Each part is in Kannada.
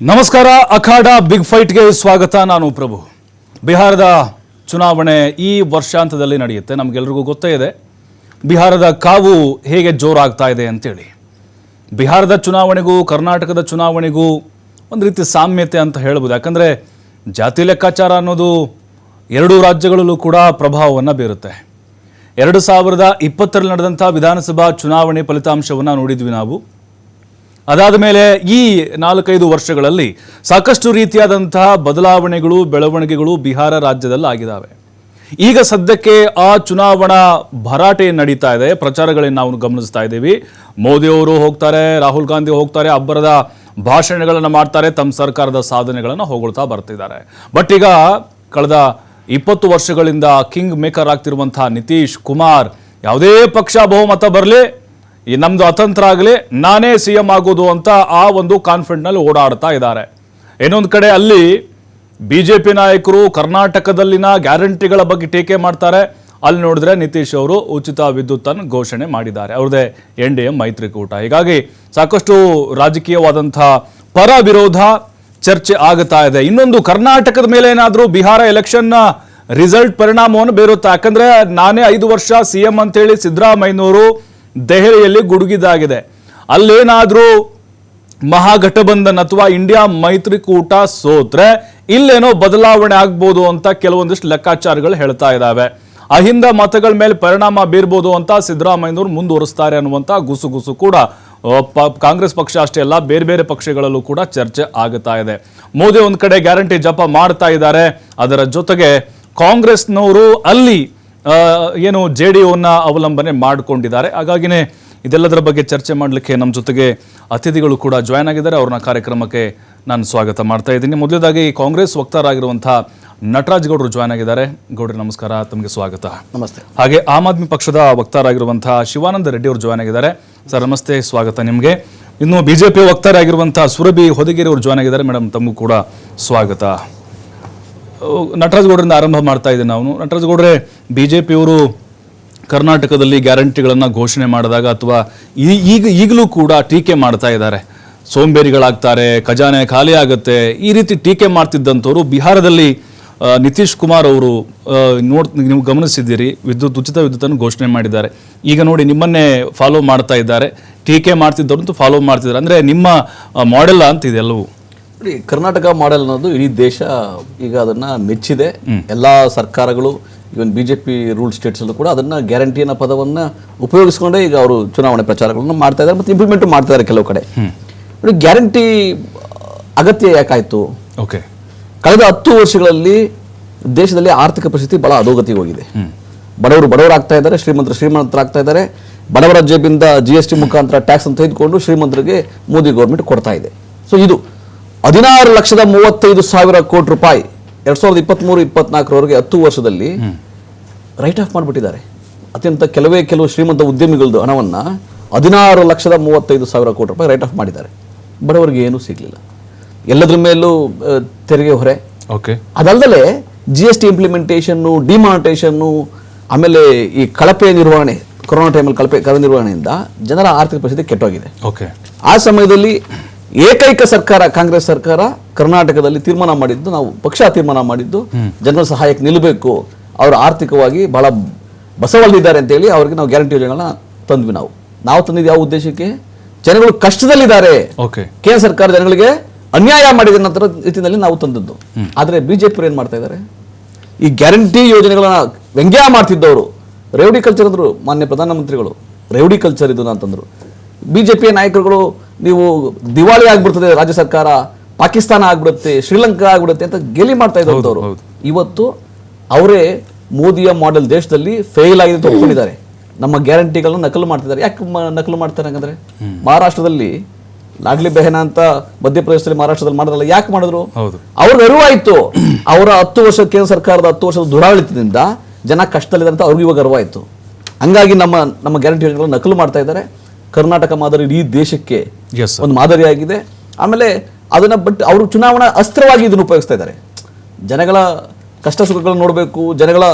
ನಮಸ್ಕಾರ. ಅಖಾಡ ಬಿಗ್ ಫೈಟ್ಗೆ ಸ್ವಾಗತ. ನಾನು ಪ್ರಭು. ಬಿಹಾರದ ಚುನಾವಣೆ ಈ ವರ್ಷಾಂತದಲ್ಲಿ ನಡೆಯುತ್ತೆ. ನಮಗೆಲ್ಲರಿಗೂ ಗೊತ್ತೇ ಇದೆ ಬಿಹಾರದ ಕಾವು ಹೇಗೆ ಜೋರಾಗ್ತಾ ಇದೆ ಅಂತೇಳಿ. ಬಿಹಾರದ ಚುನಾವಣೆಗೂ ಕರ್ನಾಟಕದ ಚುನಾವಣೆಗೂ ಒಂದು ರೀತಿ ಸಾಮ್ಯತೆ ಅಂತ ಹೇಳ್ಬೋದು. ಯಾಕಂದರೆ ಜಾತಿ ಲೆಕ್ಕಾಚಾರ ಅನ್ನೋದು ಎರಡೂ ರಾಜ್ಯಗಳಲ್ಲೂ ಕೂಡ ಪ್ರಭಾವವನ್ನು ಬೀರುತ್ತೆ. 2020ರಲ್ಲಿ ನಡೆದಂಥ ವಿಧಾನಸಭಾ ಚುನಾವಣೆ ಫಲಿತಾಂಶವನ್ನು ನೋಡಿದ್ವಿ ನಾವು. ಅದಾದ ಮೇಲೆ ಈ 4-5 ವರ್ಷಗಳಲ್ಲಿ ಸಾಕಷ್ಟು ರೀತಿಯಾದಂತಹ ಬದಲಾವಣೆಗಳು, ಬೆಳವಣಿಗೆಗಳು ಬಿಹಾರ ರಾಜ್ಯದಲ್ಲಿ ಆಗಿದ್ದಾವೆ. ಈಗ ಸದ್ಯಕ್ಕೆ ಆ ಚುನಾವಣಾ ಭರಾಟೆ ನಡೀತಾ ಇದೆ. ಪ್ರಚಾರಗಳನ್ನು ನಾವು ಗಮನಿಸ್ತಾ ಇದ್ದೀವಿ. ಮೋದಿಯವರು ಹೋಗ್ತಾರೆ, ರಾಹುಲ್ ಗಾಂಧಿ ಹೋಗ್ತಾರೆ, ಅಬ್ಬರದ ಭಾಷಣಗಳನ್ನು ಮಾಡ್ತಾರೆ, ತಮ್ಮ ಸರ್ಕಾರದ ಸಾಧನೆಗಳನ್ನು ಹೊಗಳ್ತಾ ಬರ್ತಿದ್ದಾರೆ. ಬಟ್ ಈಗ ಕಳೆದ 20 ವರ್ಷಗಳಿಂದ ಕಿಂಗ್ ಮೇಕರ್ ಆಗ್ತಿರುವಂತಹ ನಿತೀಶ್ ಕುಮಾರ್, ಯಾವುದೇ ಪಕ್ಷ ಬಹುಮತ ಬರಲಿ, ಈ ನಮ್ದು ಅತಂತ್ರ ಆಗಲಿ, ನಾನೇ CM ಆಗೋದು ಅಂತ ಆ ಒಂದು ಕಾನ್ಫಿಡೆಂಟ್ನಲ್ಲಿ ಓಡಾಡ್ತಾ ಇದ್ದಾರೆ. ಇನ್ನೊಂದು ಕಡೆ ಅಲ್ಲಿ BJP ನಾಯಕರು ಕರ್ನಾಟಕದಲ್ಲಿನ ಗ್ಯಾರಂಟಿಗಳ ಬಗ್ಗೆ ಟೀಕೆ ಮಾಡ್ತಾರೆ. ಅಲ್ಲಿ ನೋಡಿದ್ರೆ ನಿತೀಶ್ ಅವರು ಉಚಿತ ವಿದ್ಯುತ್ತನ್ನು ಘೋಷಣೆ ಮಾಡಿದ್ದಾರೆ. ಅವ್ರದ್ದೇ NDA ಮೈತ್ರಿಕೂಟ. ಹೀಗಾಗಿ ಸಾಕಷ್ಟು ರಾಜಕೀಯವಾದಂಥ ಪರ ವಿರೋಧ ಚರ್ಚೆ ಆಗುತ್ತಾ ಇದೆ. ಇನ್ನೊಂದು, ಕರ್ನಾಟಕದ ಮೇಲೆ ಏನಾದರೂ ಬಿಹಾರ ಎಲೆಕ್ಷನ್ನ ರಿಸಲ್ಟ್ ಪರಿಣಾಮವನ್ನು ಬೀರುತ್ತಾ? ಯಾಕಂದ್ರೆ ನಾನೇ 5 ವರ್ಷ CM ಅಂತೇಳಿ ಸಿದ್ದರಾಮಯ್ಯನವರು ದೆಹಲಿಯಲ್ಲಿ ಗುಡುಗಿದಾಗಿದೆ. ಅಲ್ಲೇನಾದ್ರೂ ಮಹಾಗಠಬಂಧನ್ ಅಥವಾ ಇಂಡಿಯಾ ಮೈತ್ರಿಕೂಟ ಸೋತ್ರೆ ಇಲ್ಲೇನೋ ಬದಲಾವಣೆ ಆಗ್ಬೋದು ಅಂತ ಕೆಲವೊಂದಿಷ್ಟು ಲೆಕ್ಕಾಚಾರಗಳು ಹೇಳ್ತಾ ಇದ್ದಾವೆ. ಅಹಿಂದ ಮತಗಳ ಮೇಲೆ ಪರಿಣಾಮ ಬೀರ್ಬೋದು ಅಂತ ಸಿದ್ದರಾಮಯ್ಯನವರು ಮುಂದುವರಿಸ್ತಾರೆ ಅನ್ನುವಂಥ ಗುಸುಗುಸು ಕೂಡ ಕಾಂಗ್ರೆಸ್ ಪಕ್ಷ ಅಷ್ಟೇ ಅಲ್ಲ, ಬೇರೆ ಬೇರೆ ಪಕ್ಷಗಳಲ್ಲೂ ಕೂಡ ಚರ್ಚೆ ಆಗುತ್ತಾ ಇದೆ. ಮೋದಿ ಒಂದು ಕಡೆ ಗ್ಯಾರಂಟಿ ಜಪ ಮಾಡ್ತಾ ಇದ್ದಾರೆ, ಅದರ ಜೊತೆಗೆ ಕಾಂಗ್ರೆಸ್ನವರು ಅಲ್ಲಿ ಏನು JDUವನ್ನು ಅವಲಂಬನೆ ಮಾಡಿಕೊಂಡಿದ್ದಾರೆ. ಹಾಗಾಗಿನೇ ಇದೆಲ್ಲದರ ಬಗ್ಗೆ ಚರ್ಚೆ ಮಾಡಲಿಕ್ಕೆ ನಮ್ಮ ಜೊತೆಗೆ ಅತಿಥಿಗಳು ಕೂಡ ಜಾಯ್ನ್ ಆಗಿದ್ದಾರೆ. ಅವ್ರನ್ನ ಕಾರ್ಯಕ್ರಮಕ್ಕೆ ನಾನು ಸ್ವಾಗತ ಮಾಡ್ತಾ ಇದ್ದೀನಿ. ಮೊದಲದಾಗಿ ಕಾಂಗ್ರೆಸ್ ವಕ್ತಾರರಾಗಿರುವಂಥ ನಟರಾಜ್ ಗೌಡರು ಜಾಯ್ನ್ ಆಗಿದ್ದಾರೆ. ಗೌಡ್ರಿ ನಮಸ್ಕಾರ, ತಮಗೆ ಸ್ವಾಗತ. ನಮಸ್ತೆ. ಹಾಗೆ ಆಮ್ ಆದ್ಮಿ ಪಕ್ಷದ ವಕ್ತಾರರಾಗಿರುವಂಥ ಶಿವಾನಂದ ರೆಡ್ಡಿ ಅವರು ಜಾಯ್ನ್ ಆಗಿದ್ದಾರೆ. ಸರ್ ನಮಸ್ತೆ, ಸ್ವಾಗತ ನಿಮಗೆ. ಇನ್ನು BJP ವಕ್ತಾರರಾಗಿರುವಂಥ ಸುರಭಿ ಹೊದಿಗೆರೆ ಅವರು ಜಾಯ್ನ್ ಆಗಿದ್ದಾರೆ. ಮೇಡಮ್, ತಮಗೂ ಕೂಡ ಸ್ವಾಗತ. ನಟರಾಜ್ ಗೌಡರಿಂದ ಆರಂಭ ಮಾಡ್ತಾ ಇದ್ದೀನಿ ನಾವು. ನಟರಾಜ್ ಗೌಡ್ರೆ, BJPಯವರು ಕರ್ನಾಟಕದಲ್ಲಿ ಗ್ಯಾರಂಟಿಗಳನ್ನು ಘೋಷಣೆ ಮಾಡಿದಾಗ ಅಥವಾ ಈಗಲೂ ಕೂಡ ಟೀಕೆ ಮಾಡ್ತಾ ಇದ್ದಾರೆ. ಸೋಂಬೇರಿಗಳಾಗ್ತಾರೆ, ಖಜಾನೆ ಖಾಲಿ ಆಗುತ್ತೆ, ಈ ರೀತಿ ಟೀಕೆ ಮಾಡ್ತಿದ್ದಂಥವ್ರು ಬಿಹಾರದಲ್ಲಿ ನಿತೀಶ್ ಕುಮಾರ್ ಅವರು ನೀವು ಗಮನಿಸಿದ್ದೀರಿ, ಉಚಿತ ವಿದ್ಯುತ್ತನ್ನು ಘೋಷಣೆ ಮಾಡಿದ್ದಾರೆ. ಈಗ ನೋಡಿ ನಿಮ್ಮನ್ನೇ ಫಾಲೋ ಮಾಡ್ತಾ ಇದ್ದಾರೆ. ಟೀಕೆ ಮಾಡ್ತಿದ್ದವ್ರಂತೂ ಫಾಲೋ ಮಾಡ್ತಿದ್ದಾರೆ. ಅಂದರೆ ನಿಮ್ಮ ಮಾಡೆಲ್ ಅಂತ ಇದೆಲ್ಲವೂ. ಕರ್ನಾಟಕ ಮಾಡೆಲ್ ಅನ್ನೋದು ಇಡೀ ದೇಶ ಈಗ ಅದನ್ನ ಮೆಚ್ಚಿದೆ. ಎಲ್ಲಾ ಸರ್ಕಾರಗಳು, ಇವನ್ BJP ರೂಲ್ ಸ್ಟೇಟ್ಸ್ ಅಲ್ಲೂ ಕೂಡ ಅದನ್ನ ಗ್ಯಾರಂಟಿ ಅನ್ನೋ ಪದವನ್ನ ಉಪಯೋಗಿಸಿಕೊಂಡೇ ಈಗ ಅವರು ಚುನಾವಣೆ ಪ್ರಚಾರಗಳನ್ನು ಮಾಡ್ತಾ ಇದ್ದಾರೆ ಮತ್ತು ಇಂಪ್ಲಿಮೆಂಟ್ ಮಾಡ್ತಾ ಇದ್ದಾರೆ ಕೆಲವು ಕಡೆ. ಗ್ಯಾರಂಟಿ ಅಗತ್ಯ ಯಾಕಾಯ್ತು? ಓಕೆ, ಕಳೆದ 10 ವರ್ಷಗಳಲ್ಲಿ ದೇಶದಲ್ಲಿ ಆರ್ಥಿಕ ಪರಿಸ್ಥಿತಿ ಬಹಳ ಅಧೋಗತಿಗೆ ಹೋಗಿದೆ. ಬಡವರಾಗ್ತಾ ಇದ್ದಾರೆ, ಶ್ರೀಮಂತರಾಗ್ತಾ ಇದ್ದಾರೆ. ಬಡವರ ಜೇಬಿಂದ GST ಮುಖಾಂತರ ಟ್ಯಾಕ್ಸ್ ಅಂತ ತೆಗೆದುಕೊಂಡು ಶ್ರೀಮಂತರಿಗೆ ಮೋದಿ ಗೌರ್ಮೆಂಟ್ ಕೊಡ್ತಾ ಇದೆ. ಸೊ ಇದು 16,35,000 ಕೋಟಿ ರೂಪಾಯಿ 2023-24 10 ವರ್ಷದಲ್ಲಿ ರೈಟ್ ಆಫ್ ಮಾಡಿಬಿಟ್ಟಿದ್ದಾರೆ. ಅತ್ಯಂತ ಕೆಲವು ಶ್ರೀಮಂತ ಉದ್ಯಮಿಗಳದ್ದು ಹಣವನ್ನ 16,35,000 ಕೋಟಿ ರೂಪಾಯಿ ರೈಟ್ ಆಫ್ ಮಾಡಿದ್ದಾರೆ. ಬಡವರಿಗೆ ಏನೂ ಸಿಗ್ಲಿಲ್ಲ. ಎಲ್ಲದ್ರ ಮೇಲೂ ತೆರಿಗೆ ಹೊರೆ. ಅದಲ್ಲದೆ GST ಇಂಪ್ಲಿಮೆಂಟೇಷನ್ನು, ಡಿಮಾನಿಟೇಷನ್ನು, ಆಮೇಲೆ ಈ ಕಳಪೆ ನಿರ್ವಹಣೆ, ಕೊರೋನಾ ಟೈಮಲ್ಲಿ ಕಳಪೆ ನಿರ್ವಹಣೆಯಿಂದ ಜನರ ಆರ್ಥಿಕ ಪರಿಸ್ಥಿತಿ ಕೆಟ್ಟೋಗಿದೆ. ಆ ಸಮಯದಲ್ಲಿ ಏಕೈಕ ಸರ್ಕಾರ, ಕಾಂಗ್ರೆಸ್ ಸರ್ಕಾರ ಕರ್ನಾಟಕದಲ್ಲಿ ತೀರ್ಮಾನ ಮಾಡಿದ್ದು, ನಾವು ಪಕ್ಷ ತೀರ್ಮಾನ ಮಾಡಿದ್ದು, ಜನರ ಸಹಾಯಕ್ಕೆ ನಿಲ್ಲಬೇಕು, ಅವರು ಆರ್ಥಿಕವಾಗಿ ಬಹಳ ಬಸವಳಿದ್ದಾರೆ ಅಂತೇಳಿ ಅವ್ರಿಗೆ ನಾವು ಗ್ಯಾರಂಟಿ ಯೋಜನೆಗಳನ್ನ ತಂದ್ವಿ. ನಾವು ತಂದಿದ್ದು ಯಾವ ಉದ್ದೇಶಕ್ಕೆ? ಜನಗಳು ಕಷ್ಟದಲ್ಲಿದ್ದಾರೆ, ಕೇಂದ್ರ ಸರ್ಕಾರ ಜನಗಳಿಗೆ ಅನ್ಯಾಯ ಮಾಡಿದ ನಂತರ ರೀತಿಯಲ್ಲಿ ನಾವು ತಂದದ್ದು. ಆದ್ರೆ BJP ಏನ್ ಮಾಡ್ತಾ ಇದ್ದಾರೆ? ಈ ಗ್ಯಾರಂಟಿ ಯೋಜನೆಗಳನ್ನ ವ್ಯಂಗ್ಯ ಮಾಡ್ತಿದ್ದವರು ರೇವಡಿ ಕಲ್ಚರ್ ಅಂದ್ರು. ಮಾನ್ಯ ಪ್ರಧಾನಮಂತ್ರಿಗಳು ರೇವಡಿ ಕಲ್ಚರ್ ಇದು ಅಂತಂದ್ರು. BJP ನಾಯಕರುಗಳು ನೀವು ದಿವಾಳಿ ಆಗ್ಬಿಡ್ತದೆ ರಾಜ್ಯ ಸರ್ಕಾರ, ಪಾಕಿಸ್ತಾನ ಆಗ್ಬಿಡುತ್ತೆ, ಶ್ರೀಲಂಕಾ ಆಗ್ಬಿಡುತ್ತೆ ಅಂತ ಗೇಲಿ ಮಾಡ್ತಾ ಇದ್ದವರು ಇವತ್ತು ಅವರೇ ಮೋದಿಯ ಮಾಡೆಲ್ ದೇಶದಲ್ಲಿ ಫೇಲ್ ಆಗಿದೆ ಅಂತ ಒಪ್ಕೊಂಡಿದ್ದಾರೆ. ನಮ್ಮ ಗ್ಯಾರಂಟಿಗಳನ್ನು ನಕಲು ಮಾಡ್ತಿದ್ದಾರೆ. ಯಾಕೆ ನಕಲು ಮಾಡ್ತಾರೆ ಹಾಗಂದ್ರೆ? ಮಹಾರಾಷ್ಟ್ರದಲ್ಲಿ ಲಾಡ್ಲಿ ಬೆಹನಾ ಅಂತ ಮಧ್ಯಪ್ರದೇಶದಲ್ಲಿ, ಮಹಾರಾಷ್ಟ್ರದಲ್ಲಿ ಮಾಡಿದ್ರಲ್ಲ, ಯಾಕೆ ಮಾಡಿದ್ರು? ಅವ್ರಿಗೆ ಅರಿವಾಯ್ತು. ಅವರ 10 ವರ್ಷ ಕೇಂದ್ರ ಸರ್ಕಾರದ 10 ವರ್ಷದ ದುರಾಡಳಿತದಿಂದ ಜನ ಕಷ್ಟದಲ್ಲಿದ್ದಾರೆ ಅಂತ ಅವ್ರಿಗೂ ಇವಾಗ ಅರಿವಾಯ್ತು. ಹಂಗಾಗಿ ನಮ್ಮ ಗ್ಯಾರಂಟಿ ಯೋಜನೆಗಳನ್ನು ನಕಲು ಮಾಡ್ತಾ ಇದ್ದಾರೆ. ಕರ್ನಾಟಕ ಮಾದರಿ ಇಡೀ ದೇಶಕ್ಕೆ ಒಂದು ಮಾದರಿಯಾಗಿದೆ. ಆಮೇಲೆ ಅದನ್ನ ಅವರು ಚುನಾವಣಾ ಅಸ್ತ್ರವಾಗಿ ಇದನ್ನು ಉಪಯೋಗಿಸ್ತಾ ಇದ್ದಾರೆ. ಜನಗಳ ಕಷ್ಟ ಸುಖಗಳನ್ನು ನೋಡಬೇಕು, ಜನಗಳ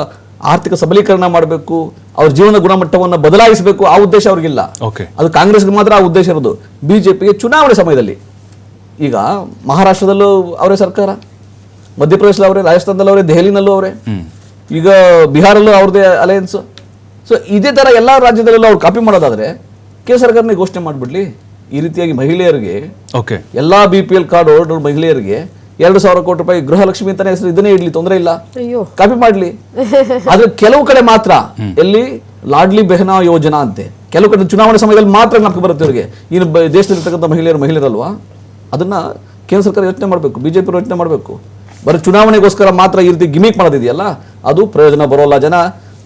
ಆರ್ಥಿಕ ಸಬಲೀಕರಣ ಮಾಡಬೇಕು, ಅವ್ರ ಜೀವನ ಗುಣಮಟ್ಟವನ್ನು ಬದಲಾಯಿಸಬೇಕು, ಆ ಉದ್ದೇಶ ಅವ್ರಿಗಿಲ್ಲ. ಅದು ಕಾಂಗ್ರೆಸ್ಗೆ ಮಾತ್ರ ಆ ಉದ್ದೇಶ ಇರೋದು. BJPಗೆ ಚುನಾವಣೆ ಸಮಯದಲ್ಲಿ ಈಗ ಮಹಾರಾಷ್ಟ್ರದಲ್ಲೂ ಅವರೇ ಸರ್ಕಾರ, ಮಧ್ಯಪ್ರದೇಶದಲ್ಲಿ ಅವರೇ, ರಾಜಸ್ಥಾನದಲ್ಲೂ ಅವರೇ, ದೆಹಲಿನಲ್ಲೂ ಅವರೇ, ಈಗ ಬಿಹಾರಲ್ಲೂ ಅವ್ರದ್ದೇ ಅಲಯನ್ಸ್. ಸೊ ಇದೇ ತರ ಎಲ್ಲಾ ರಾಜ್ಯದಲ್ಲೂ ಅವ್ರು ಕಾಪಿ ಮಾಡೋದಾದ್ರೆ ಕೇಂದ್ರ ಸರ್ಕಾರನೇ ಘೋಷಣೆ ಮಾಡ್ಬಿಡ್ಲಿ ಈ ರೀತಿಯಾಗಿ ಮಹಿಳೆಯರಿಗೆ, ಓಕೆ, ಎಲ್ಲಾ BPL ಕಾರ್ಡ್ ಹೋಲ್ಡರ್ ಮಹಿಳೆಯರಿಗೆ 2,000 ಕೋಟಿ ರೂಪಾಯಿ ಗೃಹಲಕ್ಷ್ಮಿ ಅಂತಾನೆ ಹೆಸರು, ಇದನ್ನೇ ಇಡ್ಲಿ, ತೊಂದರೆ ಇಲ್ಲ, ಕಾಪಿ ಮಾಡ್ಲಿ. ಆದ್ರೆ ಕೆಲವು ಕಡೆ ಮಾತ್ರ, ಎಲ್ಲಿ ಲಾಡ್ಲಿ ಬೆಹನಾ ಯೋಜನಾ ಅಂತೆ, ಕೆಲವು ಕಡೆ ಚುನಾವಣೆ ಸಮಯದಲ್ಲಿ ಮಾತ್ರ ಜ್ಞಾಪಕ ಬರುತ್ತೆ ಇವರಿಗೆ. ಇನ್ನು ದೇಶದಲ್ಲಿರ್ತಕ್ಕಂಥ ಮಹಿಳೆಯರಲ್ವಾ, ಅದನ್ನ ಕೇಂದ್ರ ಸರ್ಕಾರ ಯೋಚನೆ ಮಾಡಬೇಕು, ಬಿಜೆಪಿ ಯೋಚನೆ ಮಾಡಬೇಕು. ಬರೀ ಚುನಾವಣೆಗೋಸ್ಕರ ಮಾತ್ರ ಈ ರೀತಿ ಗಿಮಿಕ್ ಮಾಡೋದಿದೆಯಲ್ಲ, ಅದು ಪ್ರಯೋಜನ ಬರೋಲ್ಲ. ಜನ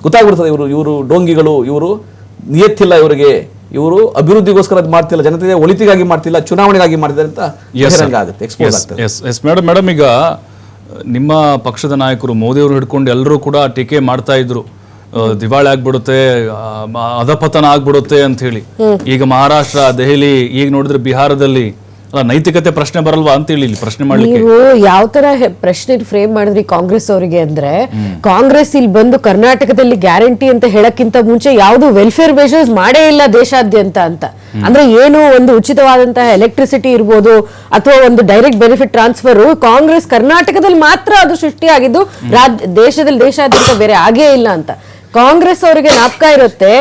ಗೊತ್ತಾಗ್ಬಿಡ್ತದೆ, ಇವರು ಡೋಂಗಿಗಳು, ಇವರು ನಿಯತ್ತಿಲ್ಲ ಇವರಿಗೆ, ಇವರು ಅಭಿವೃದ್ಧಿಗೋಸ್ಕರ ಮಾಡ್ತಿಲ್ಲ, ಜನತೆ ಒಳಿತಿಗಾಗಿ ಮಾಡ್ತಿಲ್ಲ, ಚುನಾವಣೆಗಾಗಿ ಮಾಡ್ತಿದ್ದಾರೆ ಅಂತ ಬಹಿರಂಗ ಆಗುತ್ತೆ, ಎಕ್ಸ್ಪೋಸ್ ಆಗ್ತದೆ. ಮೇಡಮ್, ಈಗ ನಿಮ್ಮ ಪಕ್ಷದ ನಾಯಕರು ಮೋದಿ ಅವರು ಹಿಡ್ಕೊಂಡು ಎಲ್ಲರೂ ಕೂಡ ಟೀಕೆ ಮಾಡ್ತಾ ಇದ್ರು, ದಿವಾಳಿ ಆಗ್ಬಿಡುತ್ತೆ, ಅಧಪತನ ಆಗ್ಬಿಡುತ್ತೆ ಅಂತ ಹೇಳಿ. ಈಗ ಮಹಾರಾಷ್ಟ್ರ, ದೆಹಲಿ, ಈಗ ನೋಡಿದ್ರೆ ಬಿಹಾರದಲ್ಲಿ ನೈತಿಕತೆ ಪ್ರಶ್ನೆ ಬರಲ್ವಾ ಅಂತ ಹೇಳಿ ಪ್ರಶ್ನೆ ಮಾಡ್ಲಿಕ್ಕೆ. ನೀವು ಯಾವ ತರ ಪ್ರಶ್ನೆ ಫ್ರೇಮ್ ಮಾಡಿದ್ರಿ ಕಾಂಗ್ರೆಸ್ ಅವರಿಗೆ ಅಂದ್ರೆ, ಕಾಂಗ್ರೆಸ್ ಇಲ್ಲಿ ಬಂದು ಕರ್ನಾಟಕದಲ್ಲಿ ಗ್ಯಾರಂಟಿ ಅಂತ ಹೇಳಕ್ಕಿಂತ ಮುಂಚೆ ಯಾವ್ದು ವೆಲ್ಫೇರ್ ಮೆಷರ್ಸ್ ಮಾಡೇ ಇಲ್ಲ ದೇಶಾದ್ಯಂತ ಅಂತ. ಅಂದ್ರೆ ಏನು ಒಂದು ಉಚಿತವಾದಂತಹ ಎಲೆಕ್ಟ್ರಿಸಿಟಿ ಇರ್ಬೋದು ಅಥವಾ ಒಂದು ಡೈರೆಕ್ಟ್ ಬೆನಿಫಿಟ್ ಟ್ರಾನ್ಸ್ಫರ್, ಕಾಂಗ್ರೆಸ್ ಕರ್ನಾಟಕದಲ್ಲಿ ಮಾತ್ರ ಅದು ಸೃಷ್ಟಿಯಾಗಿದ್ದು, ದೇಶಾದ್ಯಂತ ಬೇರೆ ಆಗೇ ಇಲ್ಲ ಅಂತ ಕಾಂಗ್ರೆಸ್ ಅವರಿಗೆ ಜ್ಞಾಪಕ ಇರುತ್ತೆ.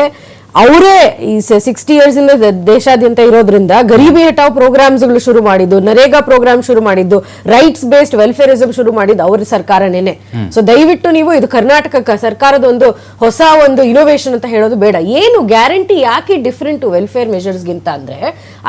ಅವರೇ ಈ 60 years ಇಂದ ದೇಶಾದ್ಯಂತ ಇರೋದ್ರಿಂದ ಗರೀಬಿ ಹಟಾವ್ ಪ್ರೋಗ್ರಾಮ್ಸ್ಗಳು ಶುರು ಮಾಡಿದ್ದು, ನರೇಗಾ ಪ್ರೋಗ್ರಾಮ್ ಶುರು ಮಾಡಿದ್ದು, ರೈಟ್ಸ್ ಬೇಸ್ಡ್ ವೆಲ್ಫೇರಿಸಂ ಶುರು ಮಾಡಿದ್ದು ಅವ್ರ ಸರ್ಕಾರನೇನೆ. ಸೊ ದಯವಿಟ್ಟು ನೀವು ಇದು ಕರ್ನಾಟಕ ಸರ್ಕಾರದ ಒಂದು ಹೊಸ ಒಂದು ಇನೋವೇಷನ್ ಅಂತ ಹೇಳೋದು ಬೇಡ. ಏನು ಗ್ಯಾರಂಟಿ ಯಾಕೆ ಡಿಫ್ರೆಂಟ್ ವೆಲ್ಫೇರ್ ಮೆಷರ್ಸ್ಗಿಂತ ಅಂದ್ರೆ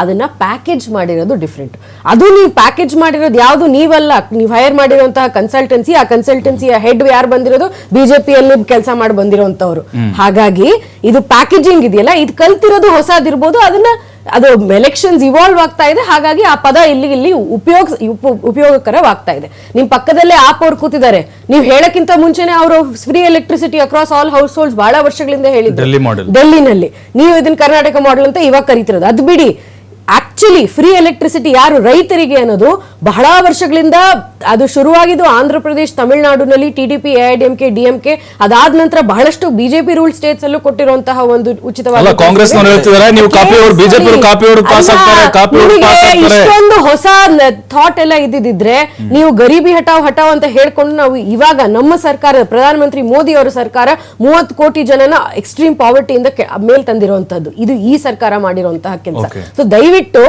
ಅದನ್ನ ಪ್ಯಾಕೇಜ್ ಮಾಡಿರೋದು ಡಿಫ್ರೆಂಟ್. ಅದು ನೀವು ಪ್ಯಾಕೇಜ್ ಮಾಡಿರೋದು ಯಾವುದು ನೀವಲ್ಲ, ನೀವು ಹೈರ್ ಮಾಡಿರುವಂತಹ ಕನ್ಸಲ್ಟೆನ್ಸಿ, ಆ ಕನ್ಸಲ್ಟೆನ್ಸಿಯ ಹೆಡ್ ಯಾರು ಬಂದಿರೋದು ಬಿಜೆಪಿಯಲ್ಲಿ ಕೆಲಸ ಮಾಡಿ ಬಂದಿರೋಂಥವ್ರು. ಹಾಗಾಗಿ ಇದು ಪ್ಯಾಕೇಜಿಂಗ್ ಇದೆಯಲ್ಲ, ಇದು ಕಲ್ತಿರೋದು ಹೊಸದಿರ್ಬೋದು, ಅದನ್ನ ಅದು ಎಲೆಕ್ಷನ್ಸ್ ಇವಾಲ್ವ್ ಆಗ್ತಾ ಇದೆ, ಹಾಗಾಗಿ ಆ ಪದ ಇಲ್ಲಿ ಉಪಯೋಗಕರವಾಗ್ತಾ ಇದೆ. ನಿಮ್ ಪಕ್ಕದಲ್ಲೇ ಆಪ್ ಅವ್ರು ಕೂತಿದ್ದಾರೆ, ನೀವು ಹೇಳಕ್ಕಿಂತ ಮುಂಚೆನೆ ಅವರು free electricity across all house holds ಬಹಳ ವರ್ಷಗಳಿಂದ ಹೇಳಿದ್ರು ಡೆಲ್ಲಿನಲ್ಲಿ. ನೀವು ಇದನ್ನ ಕರ್ನಾಟಕ ಮಾಡೆಲ್ ಅಂತ ಇವಾಗ ಕರಿತಿರೋದು. ಅದು ಬಿಡಿ, ಆಕ್ಚುಲಿ ಫ್ರೀ ಎಲೆಕ್ಟ್ರಿಸಿಟಿ ಯಾರು ರೈತರಿಗೆ ಅನ್ನೋದು ಬಹಳ ವರ್ಷಗಳಿಂದ ಅದು ಶುರುವಾಗಿದ್ದು ಆಂಧ್ರ ಪ್ರದೇಶ, ತಮಿಳುನಾಡಿನಲ್ಲಿ TDP, AIDMK, DMK, ಅದಾದ ನಂತರ ಬಹಳಷ್ಟು ಬಿಜೆಪಿ ರೂಲ್ ಸ್ಟೇಟ್ಸ್ ಅಲ್ಲೂ ಕೊಟ್ಟಿರುವಂತಹ ಒಂದು ಉಚಿತವಾದ ಇಷ್ಟೊಂದು ಹೊಸ ಥಾಟ್ ಎಲ್ಲ ಇದ್ದಿದ್ರೆ ನೀವು ಗರೀಬಿ ಹಟಾವ್ ಅಂತ ಹೇಳ್ಕೊಂಡು ನಾವು ಇವಾಗ ನಮ್ಮ ಸರ್ಕಾರ, ಪ್ರಧಾನಮಂತ್ರಿ ಮೋದಿ ಅವರ ಸರ್ಕಾರ 30 ಕೋಟಿ ಜನನ ಎಕ್ಸ್ಟ್ರೀಮ್ ಪಾವರ್ಟಿಯಿಂದ ಮೇಲ್ ತಂದಿರುವಂತದ್ದು. ಇದು ಈ ಸರ್ಕಾರ ಮಾಡಿರುವಂತಹ ಕೆಲಸ. ಸೊ ದಯವಿಟ್ಟು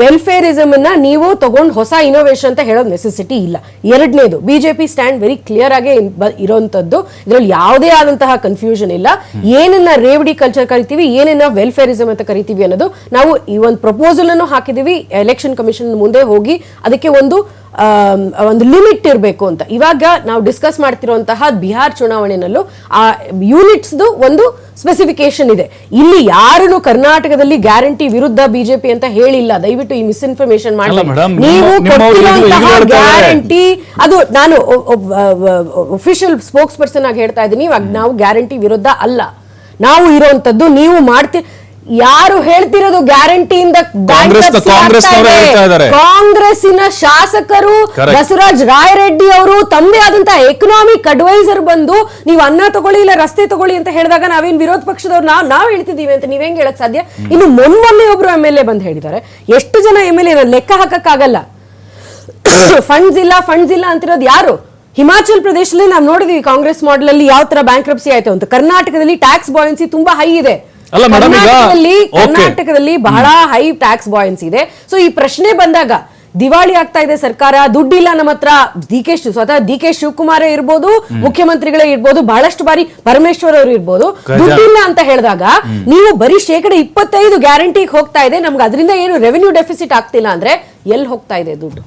ವೆಲ್ಫೇರಿಸಮ್ ಅನ್ನ ನೀವು ತಗೊಂಡು ಹೊಸ ಇನೋವೇಷನ್ ಅಂತ ಹೇಳೋದು ನೆಸೆಸಿಟಿ ಇಲ್ಲ. ಎರಡನೇದು, ಬಿಜೆಪಿ ಸ್ಟ್ಯಾಂಡ್ ವೆರಿ ಕ್ಲಿಯರ್ ಆಗಿ ಇರೋಂಥದ್ದು, ಇದರಲ್ಲಿ ಯಾವುದೇ ಆದಂತಹ ಕನ್ಫ್ಯೂಷನ್ ಇಲ್ಲ. ಏನನ್ನ ರೇವಡಿ ಕಲ್ಚರ್ ಕರಿತೀವಿ, ಏನನ್ನ ವೆಲ್ಫೇರಿಸಮ್ ಅಂತ ಕರಿತೀವಿ ಅನ್ನೋದು ನಾವು ಈ ಒಂದು ಪ್ರಪೋಸಲ್ ಅನ್ನು ಹಾಕಿದೀವಿ. ಎಲೆಕ್ಷನ್ ಕಮಿಷನ್ ಮುಂದೆ ಹೋಗಿ ಅದಕ್ಕೆ ಒಂದು ಲಿಮಿಟ್ ಇರಬೇಕು ಅಂತ. ಇವಾಗ ನಾವು ಡಿಸ್ಕಸ್ ಮಾಡ್ತಿರುವಂತಹ ಬಿಹಾರ್ ಚುನಾವಣೆನಲ್ಲೂ ಆ ಯೂನಿಟ್ಸ್ ಒಂದು ಸ್ಪೆಸಿಫಿಕೇಶನ್ ಇದೆ. ಇಲ್ಲಿ ಯಾರನ್ನು ಕರ್ನಾಟಕದಲ್ಲಿ ಗ್ಯಾರಂಟಿ ವಿರುದ್ಧ ಬಿಜೆಪಿ ಅಂತ ಹೇಳಿಲ್ಲ. ದಯವಿಟ್ಟು ಈ ಮಿಸ್ಇನ್ಫಾರ್ಮೇಶನ್ ಮಾಡಿ. ನೀವು ಕೊಟ್ಟಿರುವಂತಹ ಗ್ಯಾರಂಟಿ, ಅದು ನಾನು ಅಫಿಷಿಯಲ್ ಸ್ಪೋಕ್ಸ್ ಪರ್ಸನ್ ಆಗಿ ಹೇಳ್ತಾ ಇದ್ದೀನಿ, ನಾವು ಗ್ಯಾರಂಟಿ ವಿರುದ್ಧ ಅಲ್ಲ. ನಾವು ಇರುವಂತದ್ದು ನೀವು ಮಾಡ್ತೀವಿ. ಯಾರು ಹೇಳ್ತಿರೋದು ಗ್ಯಾರಂಟಿಯಿಂದ ಕಾಂಗ್ರೆಸ್ಸಿನ ಶಾಸಕರು ಬಸವರಾಜ್ ರಾಯರೆಡ್ಡಿ ಅವರು ತಮ್ಮದೇ ಆದಂತಹ ಎಕನಾಮಿಕ್ ಅಡ್ವೈಸರ್ ಬಂದು ನೀವು ಅನ್ನ ತಗೊಳ್ಳಿ ಇಲ್ಲ ರಸ್ತೆ ತಗೊಳ್ಳಿ ಅಂತ ಹೇಳಿದಾಗ ನಾವೇನ್ ವಿರೋಧ ಪಕ್ಷದವ್ರು ನಾವ್ ಹೇಳ್ತಿದೀವಿ ಅಂತ ನೀವ್ ಹೆಂಗ್ ಹೇಳಕ್ ಸಾಧ್ಯ? ಇನ್ನು ಮೊನ್ನೆ ಒಬ್ರು MLA ಬಂದು ಹೇಳಿದ್ದಾರೆ. ಎಷ್ಟು ಜನ MLA ಲೆಕ್ಕ ಹಾಕಕ್ಕಾಗಲ್ಲ. ಫಂಡ್ಸ್ ಇಲ್ಲ ಅಂತಿರೋದು ಯಾರು? ಹಿಮಾಚಲ್ ಪ್ರದೇಶದಲ್ಲಿ ನಾವು ನೋಡಿದೀವಿ ಕಾಂಗ್ರೆಸ್ ಮಾಡೆಲ್ ಅಲ್ಲಿ ಯಾವ ತರ ಬ್ಯಾಂಕ್ರಪ್ಸಿ ಆಯ್ತು ಅಂತ. ಕರ್ನಾಟಕದಲ್ಲಿ ಟ್ಯಾಕ್ಸ್ ಬಾಯನ್ಸಿ ತುಂಬಾ ಹೈ ಇದೆ. ಕರ್ನಾಟಕದಲ್ಲಿ ಬಹಳ ಹೈ ಟ್ಯಾಕ್ಸ್ ಬಾಯನ್ಸ್ ಇದೆ. ಸೊ ಈ ಪ್ರಶ್ನೆ ಬಂದಾಗ ದಿವಾಳಿ ಆಗ್ತಾ ಇದೆ ಸರ್ಕಾರ, ದುಡ್ಡಿಲ್ಲ ನಮ್ಮ ಹತ್ರ. ಸ್ವತಃ DK ಶಿವಕುಮಾರ್ ಇರ್ಬೋದು, ಮುಖ್ಯಮಂತ್ರಿಗಳೇ ಇರ್ಬೋದು, ಬಹಳಷ್ಟು ಬಾರಿ ಪರಮೇಶ್ವರ್ ಅವರು ಇರ್ಬೋದು, ದುಡ್ಡಿಲ್ಲ ಅಂತ ಹೇಳಿದಾಗ ನೀವು ಬರೀ 25% ಗ್ಯಾರಂಟಿಗೆ ಹೋಗ್ತಾ ಇದೆ, ನಮ್ಗೆ ಅದರಿಂದ ಏನು ರೆವೆನ್ಯೂ ಡೆಫಿಸಿಟ್ ಆಗ್ತಿಲ್ಲ ಅಂದ್ರೆ ಎಲ್ಲಿ ಹೋಗ್ತಾ ಇದೆ ದುಡ್ಡು?